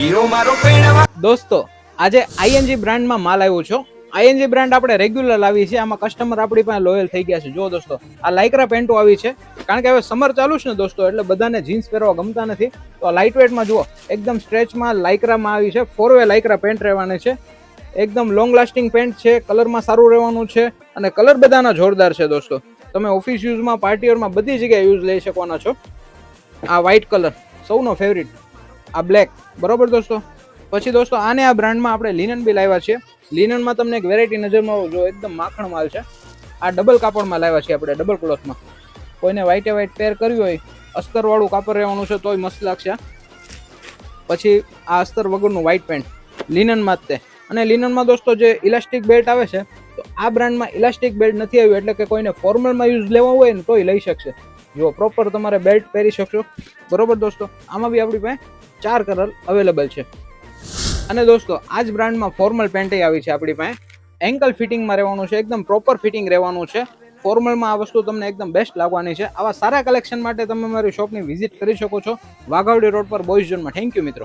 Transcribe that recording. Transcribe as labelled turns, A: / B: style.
A: દોસ્તો આજે આઈએનજી બ્રાન્ડમાં માલ આવ્યો છો. આઈએનજી બ્રાન્ડ આપણે રેગ્યુલર લાવી છે. આમાં કસ્ટમર આપણી પાસે લોયલ થઈ ગયા છે. જો દોસ્તો આ લાઇક્રા પેન્ટો આવી છે, કારણ કે હવે સમર ચાલુ છે ને દોસ્તો, એટલે બધાને જીન્સ પહેરવા ગમતા નથી. તો આ લાઇટ વેટમાં જુઓ, એકદમ સ્ટ્રેચમાં લાઇક્રામાં આવી છે. 4 વે લાઇક્રા પેન્ટ રહેવાની છે. એકદમ લોંગ લાસ્ટિંગ પેન્ટ છે, કલરમાં સારું રહેવાનું છે અને કલર બધાના જોરદાર છે દોસ્તો. તમે ઓફિસ યુઝમાં, પાર્ટીઓમાં બધી જગ્યાએ યુઝ લઈ શકવાના છો. આ વ્હાઇટ કલર સૌનો ફેવરિટ, આ બ્લેક, બરોબર દોસ્તો. પછી દોસ્તો આને આ બ્રાન્ડમાં આપણે લિનન બી લાવ્યા છીએ. લિનનમાં તમને એક વેરાયટી નજરમાં જો એકદમ માખણ માલ છે. આ ડબલ કાપડમાં લાવ્યા છીએ આપણે, ડબલ ક્લોથમાં. કોઈને વ્હાઇટે વ્હાઇટ પેર કર્યું હોય, અસ્તરવાળું કાપડ રહેવાનું છે તોય મસ્ત લાગશે. પછી આ અસ્તર વગરનું વ્હાઇટ પેન્ટ લિનનમાં જ તે. અને લિનનમાં દોસ્તો જે ઇલાસ્ટિક બેલ્ટ આવે છે, તો આ બ્રાન્ડમાં ઇલાસ્ટિક બેલ્ટ નથી આવ્યું, એટલે કે કોઈને ફોર્મલમાં યુઝ લેવા હોય ને તોય લઈ શકશે. જો પ્રોપર તમારે બેલ્ટ પહેરી શકશો, બરોબર દોસ્તો. આમાં બી આપણી પાસે 4 કલર અવેલેબલ છે. અને દોસ્તો આ જ બ્રાન્ડમાં ફોર્મલ પેન્ટ આવી છે આપણી પાસે. એન્કલ ફિટિંગમાં રહેવાનું છે, એકદમ પ્રોપર ફિટિંગ રહેવાનું છે. ફોર્મલમાં આ વસ્તુ તમને એકદમ બેસ્ટ લાગવાની છે. આવા સારા કલેક્શન માટે તમે મારી શોપની વિઝિટ કરી શકો છો, વાઘાવડી રોડ પર બોયઝ ઝોનમાં. થેન્ક યુ મિત્રો.